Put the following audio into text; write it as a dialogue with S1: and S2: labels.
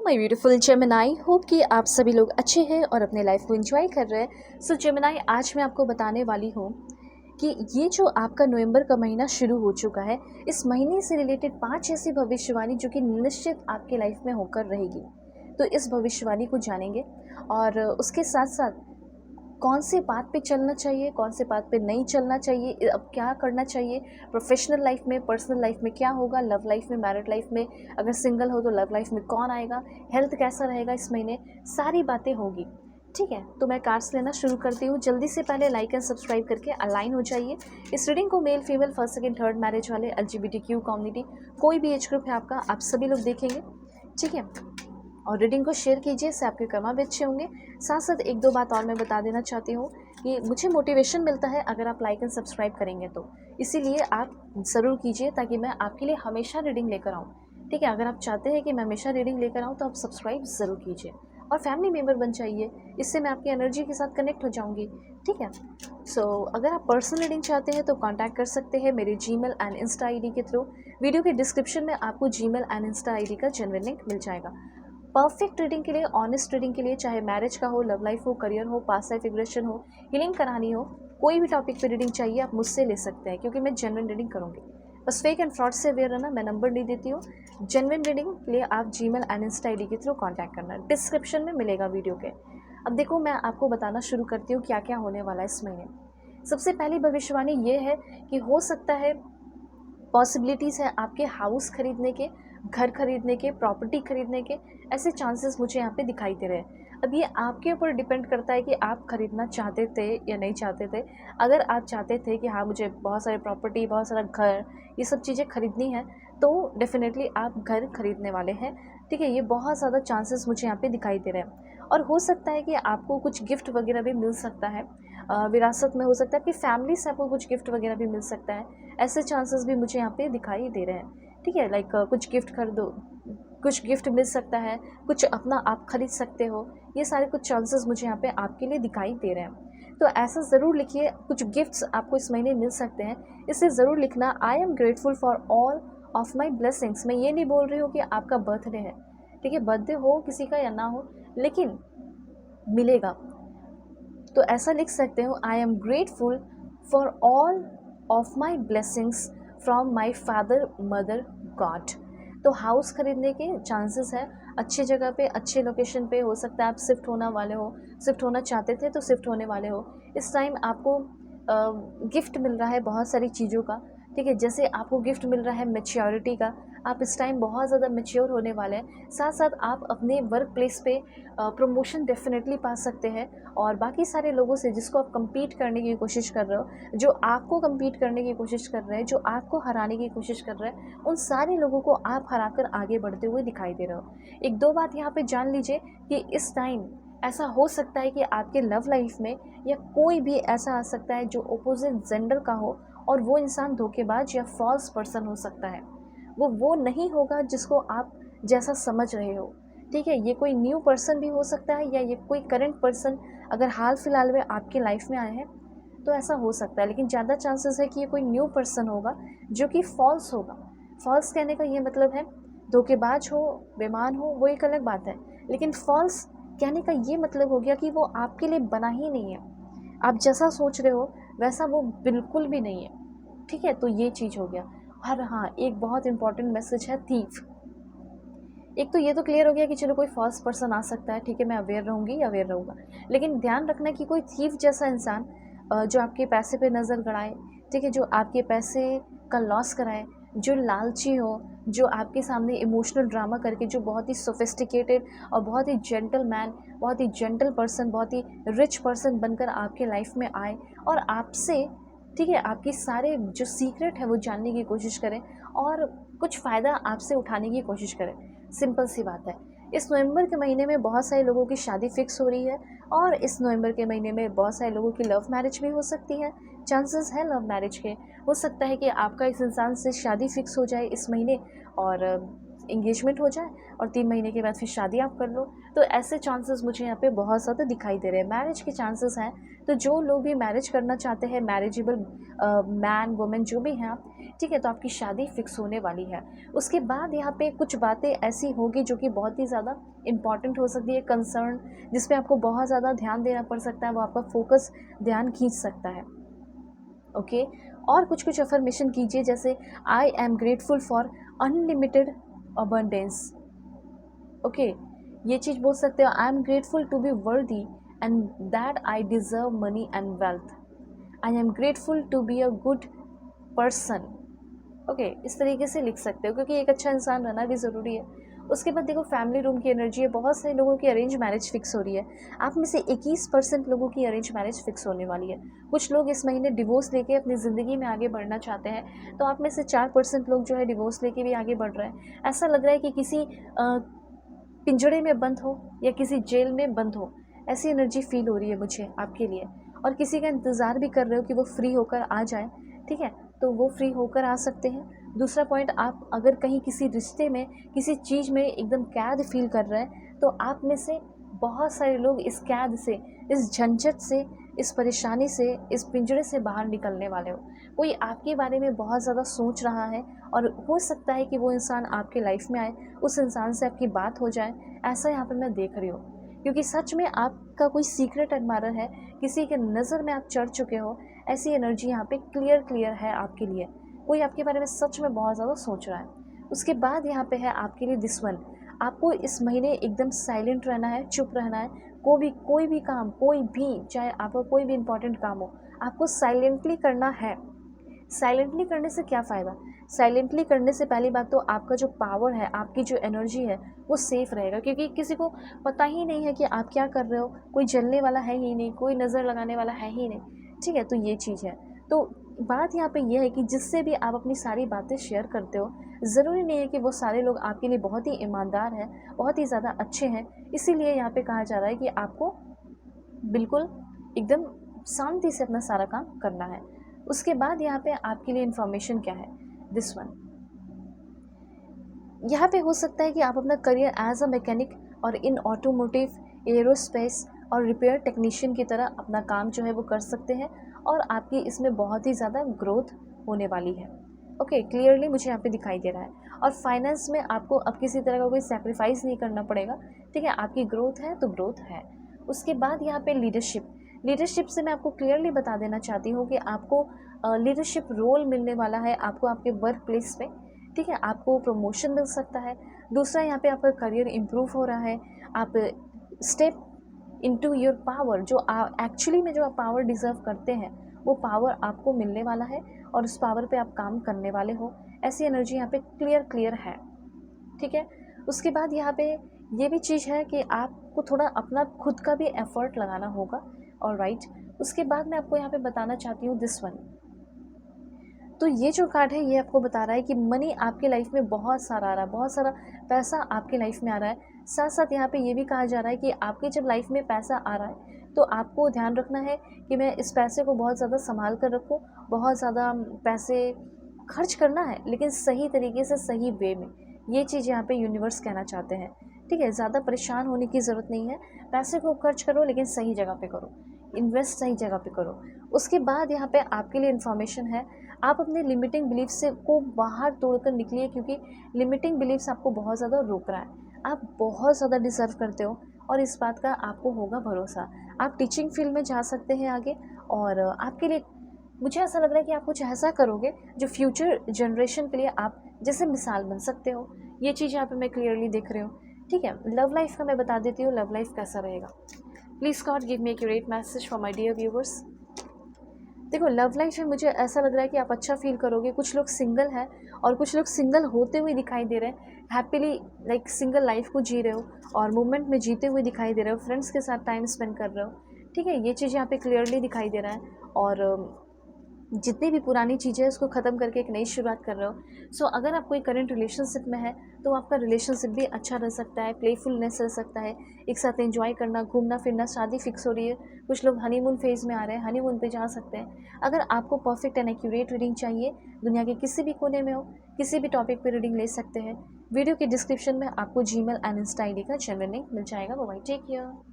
S1: My beautiful Gemini, hope कि आप सभी लोग अच्छे हैं और अपने लाइफ को एंजॉय कर रहे हैं। सो जेमिनाई, आज मैं आपको बताने वाली हूँ कि ये जो आपका नवंबर का महीना शुरू हो चुका है, इस महीने से रिलेटेड 5 ऐसी भविष्यवाणी जो कि निश्चित आपके लाइफ में होकर रहेगी। तो इस भविष्यवाणी को जानेंगे और उसके साथ साथ कौन से पाथ पे चलना चाहिए, कौन से पाथ पे नहीं चलना चाहिए, अब क्या करना चाहिए प्रोफेशनल लाइफ में, पर्सनल लाइफ में क्या होगा, लव लाइफ में, मैरिड लाइफ में, अगर सिंगल हो तो लव लाइफ में कौन आएगा, हेल्थ कैसा रहेगा इस महीने, सारी बातें होगी। ठीक है, तो मैं कार्ड्स लेना शुरू करती हूँ। जल्दी से पहले लाइक एंड सब्सक्राइब करके अलाइन हो जाइए। इस रीडिंग को male female, first second third marriage वाले, LGBTQ कम्युनिटी, कोई भी एज ग्रुप है आपका, आप सभी लोग देखेंगे। ठीक है, और रीडिंग को शेयर कीजिए, इससे आपके कर्मा भी अच्छे होंगे। साथ साथ एक दो बात और मैं बता देना चाहती हूँ कि मुझे मोटिवेशन मिलता है अगर आप लाइक एंड सब्सक्राइब करेंगे तो, इसीलिए आप ज़रूर कीजिए ताकि मैं आपके लिए हमेशा रीडिंग लेकर आऊँ। ठीक है, अगर आप चाहते हैं कि मैं हमेशा रीडिंग लेकर आऊँ तो आप सब्सक्राइब ज़रूर कीजिए और फैमिली मेम्बर बन जाइए, इससे मैं आपकी एनर्जी के साथ कनेक्ट हो जाऊँगी। ठीक है, सो अगर आप पर्सनल रीडिंग चाहते हैं तो कांटेक्ट कर सकते हैं मेरे जीमेल एंड इंस्टा आईडी के थ्रू। वीडियो के डिस्क्रिप्शन में आपको जीमेल एंड इंस्टा आईडी का जेन्युइन लिंक मिल जाएगा। परफेक्ट रीडिंग के लिए, ऑनेस्ट रीडिंग के लिए, चाहे मैरिज का हो, लव लाइफ हो, करियर हो, पास्ट लाइफ रिग्रेशन हो, हीलिंग करानी हो, कोई भी टॉपिक पे रीडिंग चाहिए आप मुझसे ले सकते हैं, क्योंकि मैं जेन्युइन रीडिंग करूँगी। बस फेक एंड फ्रॉड से अवेयर रहना, मैं नंबर नहीं देती हूँ। जेन्युइन रीडिंग के लिए आप जीमेल एंड इंस्टा आईडी के थ्रू कॉन्टैक्ट करना, डिस्क्रिप्शन में मिलेगा वीडियो के। अब देखो, मैं आपको बताना शुरू करती हूँ क्या क्या होने वाला है इस महीने। सबसे पहली भविष्यवाणी ये है कि हो सकता है, पॉसिबिलिटीज़ है आपके हाउस खरीदने के, घर खरीदने के, प्रॉपर्टी खरीदने के, ऐसे चांसेस मुझे यहाँ पे दिखाई दे रहे हैं। अब ये आपके ऊपर डिपेंड करता है कि आप खरीदना चाहते थे या नहीं चाहते थे। अगर आप चाहते थे कि हाँ, मुझे बहुत सारे प्रॉपर्टी, बहुत सारा घर, ये सब चीज़ें खरीदनी है, तो डेफिनेटली आप घर खरीदने वाले हैं। ठीक है, ये बहुत ज़्यादा चांसेस मुझे यहाँ पे दिखाई दे रहे हैं। और हो सकता है कि आपको कुछ गिफ्ट वगैरह भी मिल सकता है, विरासत में हो सकता है, आपकी फैमिली से आपको कुछ गिफ्ट वगैरह भी मिल सकता है। ऐसे चांसेस भी मुझे यहाँ पे दिखाई दे रहे हैं। ठीक है, लाइक कुछ गिफ्ट खरीदो, कुछ गिफ्ट मिल सकता है, कुछ अपना आप खरीद सकते हो। ये सारे कुछ चांसेस मुझे यहाँ पे आपके लिए दिखाई दे रहे हैं। तो ऐसा ज़रूर लिखिए, कुछ गिफ्ट्स आपको इस महीने मिल सकते हैं, इसे ज़रूर लिखना। आई am grateful for all of my blessings. मैं ये नहीं बोल रही हूँ कि आपका बर्थडे है, ठीक है, बर्थडे हो किसी का या ना हो, लेकिन मिलेगा। तो ऐसा लिख सकते हो, I am grateful for all of my blessings from my father mother God. तो हाउस खरीदने के चांसेस है, अच्छी जगह पे, अच्छे लोकेशन पे। हो सकता है आप शिफ्ट होने वाले हो, शिफ्ट होना चाहते थे तो शिफ्ट होने वाले हो। इस टाइम आपको गिफ्ट मिल रहा है बहुत सारी चीज़ों का। ठीक है, जैसे आपको गिफ्ट मिल रहा है मैच्योरिटी का, आप इस टाइम बहुत ज़्यादा मैच्योर होने वाले हैं। साथ साथ आप अपने वर्क प्लेस पे प्रमोशन डेफिनेटली पा सकते हैं, और बाकी सारे लोगों से जिसको आप compete करने की कोशिश कर रहे हो, जो आपको compete करने की कोशिश कर रहे हैं, जो आपको हराने की कोशिश कर रहे हैं, उन सारे लोगों को आप हराकर आगे बढ़ते हुए दिखाई दे रहे हो। एक दो बात यहाँ पे जान लीजिए कि इस टाइम ऐसा हो सकता है कि आपके लव लाइफ में या कोई भी ऐसा आ सकता है जो अपोजिट जेंडर का हो, और वो इंसान धोखेबाज या फॉल्स पर्सन हो सकता है। वो नहीं होगा जिसको आप जैसा समझ रहे हो। ठीक है, ये कोई न्यू पर्सन भी हो सकता है, या ये कोई करंट पर्सन अगर हाल फिलहाल में आपके लाइफ में आए हैं तो ऐसा हो सकता है, लेकिन ज़्यादा चांसेस है कि ये कोई न्यू पर्सन होगा जो कि फॉल्स होगा। फॉल्स कहने का ये मतलब है, धोखेबाज हो, बेईमान हो, वो एक अलग बात है, लेकिन फॉल्स कहने का ये मतलब हो गया कि वो आपके लिए बना ही नहीं है, आप जैसा सोच रहे हो वैसा वो बिल्कुल भी नहीं है। ठीक है, तो ये चीज़ हो गया। और हाँ, एक बहुत इंपॉर्टेंट मैसेज है, थीफ। एक तो ये तो क्लियर हो गया कि चलो कोई फॉल्स पर्सन आ सकता है, ठीक है, मैं अवेयर रहूँगी या अवेयर रहूँगा, लेकिन ध्यान रखना कि कोई थीफ जैसा इंसान जो आपके पैसे पे नज़र गड़ाए, ठीक है, जो आपके पैसे का लॉस कराए, जो लालची हो, जो आपके सामने इमोशनल ड्रामा करके, जो बहुत ही सोफिस्टिकेटेड और बहुत ही जेंटलमैन, बहुत ही जेंटल पर्सन, बहुत ही रिच पर्सन बनकर आपके लाइफ में आए और आपसे, ठीक है, आपकी सारे जो सीक्रेट है वो जानने की कोशिश करें और कुछ फ़ायदा आपसे उठाने की कोशिश करें। सिंपल सी बात है। इस नवंबर के महीने में बहुत सारे लोगों की शादी फिक्स हो रही है, और इस नवंबर के महीने में बहुत सारे लोगों की लव मैरिज भी हो सकती है। चांसेस है लव मैरिज के। हो सकता है कि आपका इस इंसान से शादी फिक्स हो जाए इस महीने, और इंगेजमेंट हो जाए और 3 महीने के बाद फिर शादी आप कर लो। तो ऐसे चांसेस मुझे यहाँ पे बहुत ज़्यादा दिखाई दे रहे हैं, मैरिज के चांसेस हैं। तो जो लोग भी मैरिज करना चाहते हैं, मैरिजेबल मैन वुमेन जो भी हैं आप, ठीक है, तो आपकी शादी फिक्स होने वाली है। उसके बाद यहाँ पे कुछ बातें ऐसी होगी जो कि बहुत ही ज़्यादा इम्पॉर्टेंट हो सकती है, कंसर्न जिस पे आपको बहुत ज़्यादा ध्यान देना पड़ सकता है, वो आपका फोकस ध्यान खींच सकता है। ओके, और कुछ कुछ अफर्मेशन कीजिए, जैसे I am grateful for unlimited abundance. Okay, ये चीज़ बोल सकते हो, I am grateful to be worthy and that I deserve money and wealth. I am grateful to be a good person. Okay, इस तरीके से लिख सकते हो, क्योंकि एक अच्छा इंसान रहना भी ज़रूरी है। उसके बाद देखो, फैमिली रूम की एनर्जी है, बहुत सारे लोगों की अरेंज मैरिज फिक्स हो रही है। आप में से 21% लोगों की अरेंज मैरिज फिक्स होने वाली है। कुछ लोग इस महीने डिवोर्स लेके अपनी ज़िंदगी में आगे बढ़ना चाहते हैं, तो आप में से 4% लोग जो है डिवोर्स लेके भी आगे बढ़ रहे हैं। ऐसा लग रहा है कि किसी पिंजड़े में बंद हो या किसी जेल में बंद हो, ऐसी एनर्जी फील हो रही है मुझे आपके लिए। और किसी का इंतज़ार भी कर रहे हो कि वो फ्री होकर आ जाए, ठीक है, तो वो फ्री होकर आ सकते हैं। दूसरा पॉइंट, आप अगर कहीं किसी रिश्ते में, किसी चीज़ में एकदम कैद फील कर रहे हैं, तो आप में से बहुत सारे लोग इस कैद से, इस झंझट से, इस परेशानी से, इस पिंजरे से बाहर निकलने वाले हो। कोई आपके बारे में बहुत ज़्यादा सोच रहा है और हो सकता है कि वो इंसान आपके लाइफ में आए, उस इंसान से आपकी बात हो जाए, ऐसा यहाँ पर मैं देख रही हूँ। क्योंकि सच में आपका कोई सीक्रेट एडमायरर है, किसी के नज़र में आप चढ़ चुके हो, ऐसी एनर्जी यहाँ पे क्लियर है आपके लिए। कोई आपके बारे में सच में बहुत ज़्यादा सोच रहा है। उसके बाद यहाँ पे है आपके लिए दिस वन, आपको इस महीने एकदम साइलेंट रहना है, चुप रहना है। कोई भी काम, कोई भी, चाहे आपका कोई भी इंपॉर्टेंट काम हो, आपको साइलेंटली करना है। साइलेंटली करने से क्या फ़ायदा? साइलेंटली करने से पहली बात तो आपका जो पावर है, आपकी जो एनर्जी है, वो सेफ़ रहेगा, क्योंकि किसी को पता ही नहीं है कि आप क्या कर रहे हो, कोई जलने वाला है ही नहीं, कोई नज़र लगाने वाला है ही नहीं, ठीक है? तो ये चीज़ है। तो बात यहाँ पे ये है कि जिससे भी आप अपनी सारी बातें शेयर करते हो, ज़रूरी नहीं है कि वो सारे लोग आपके लिए बहुत ही ईमानदार हैं, बहुत ही ज़्यादा अच्छे हैं। इसीलिए यहाँ पे कहा जा रहा है कि आपको बिल्कुल एकदम शांति से अपना सारा काम करना है। उसके बाद यहाँ पे आपके लिए इन्फॉर्मेशन क्या है, दिस वन, यहाँ पे हो सकता है कि आप अपना करियर एज अ मैकेनिक और इन ऑटोमोटिव, एरोस्पेस और रिपेयर टेक्नीशियन की तरह अपना काम जो है वो कर सकते हैं, और आपकी इसमें बहुत ही ज़्यादा ग्रोथ होने वाली है। ओके, क्लियरली मुझे यहाँ पे दिखाई दे रहा है। और फाइनेंस में आपको अब किसी तरह का कोई सेक्रीफाइस नहीं करना पड़ेगा, ठीक है, आपकी ग्रोथ है तो ग्रोथ है। उसके बाद यहाँ पे लीडरशिप से मैं आपको क्लियरली बता देना चाहती हूँ कि आपको लीडरशिप रोल मिलने वाला है, आपको आपके वर्क प्लेस पे, ठीक है, आपको प्रमोशन मिल सकता है। दूसरा, यहाँ पे आपका करियर इम्प्रूव हो रहा है, आप स्टेप इनटू योर पावर, जो एक्चुअली में जो आप पावर डिज़र्व करते हैं, वो पावर आपको मिलने वाला है और उस पावर पे आप काम करने वाले हो। ऐसी एनर्जी यहाँ पे क्लियर है, ठीक है। उसके बाद यहाँ पे ये भी चीज़ है कि आपको थोड़ा अपना खुद का भी एफर्ट लगाना होगा, ऑलराइट। उसके बाद मैं आपको यहाँ पे बताना चाहती हूँ दिस वन। तो ये जो कार्ड है, ये आपको बता रहा है कि मनी आपके लाइफ में बहुत सारा आ रहा है, बहुत सारा पैसा आपके लाइफ में आ रहा है। साथ साथ यहाँ पे ये भी कहा जा रहा है कि आपके जब लाइफ में पैसा आ रहा है, तो आपको ध्यान रखना है कि मैं इस पैसे को बहुत ज़्यादा संभाल कर रखूँ, बहुत ज़्यादा पैसे खर्च करना है, लेकिन सही तरीके से, सही वे में। ये चीज़ यहाँ पे यूनिवर्स कहना चाहते हैं, ठीक है। ज़्यादा परेशान होने की ज़रूरत नहीं है, पैसे को खर्च करो लेकिन सही जगह पे करो, इन्वेस्ट सही जगह पे करो। उसके बाद यहाँ पे आपके लिए इन्फॉर्मेशन है, आप अपने लिमिटिंग बिलीफ से को बाहर तोड़कर निकलिए, क्योंकि लिमिटिंग बिलीफ्स आपको बहुत ज़्यादा रोक रहा है। आप बहुत ज़्यादा डिज़र्व करते हो और इस बात का आपको होगा भरोसा। आप टीचिंग फील्ड में जा सकते हैं आगे, और आपके लिए मुझे ऐसा लग रहा है कि आप कुछ ऐसा करोगे जो फ्यूचर जनरेशन के लिए आप जैसे मिसाल बन सकते हो। ये चीज़ यहाँ पे मैं क्लियरली देख रही हूँ, ठीक है। लव लाइफ का मैं बता देती हूँ, लव लाइफ कैसा रहेगा। Please God give me accurate message for my dear viewers. देखो, लव लाइफ में मुझे ऐसा लग रहा है कि आप अच्छा फील करोगे। कुछ लोग सिंगल हैं और कुछ लोग सिंगल होते हुए दिखाई दे रहे हैं, हैप्पीली लाइक सिंगल लाइफ को जी रहे हो और मूवमेंट में जीते हुए दिखाई दे रहे हो, फ्रेंड्स के साथ टाइम स्पेंड कर रहे हो, ठीक है। ये चीज़ यहाँ पे क्लियरली दिखाई दे रहा है। और जितनी भी पुरानी चीज़ें हैं उसको ख़त्म करके एक नई शुरुआत कर रहे हो। सो अगर आप कोई करंट रिलेशनशिप में है, तो आपका रिलेशनशिप भी अच्छा रह सकता है, प्लेफुलनेस रह सकता है, एक साथ एंजॉय करना, घूमना फिरना। शादी फिक्स हो रही है, कुछ लोग हनीमून फेज़ में आ रहे हैं, हनीमून पे जा सकते हैं। अगर आपको परफेक्ट एंड एक्यूरेट रीडिंग चाहिए, दुनिया के किसी भी कोने में हो, किसी भी टॉपिक पे रीडिंग ले सकते हैं, वीडियो के डिस्क्रिप्शन में आपको जीमेल एंड इंस्टा आईडी का जेन्युइन लिंक मिल जाएगा। Bye bye, take care.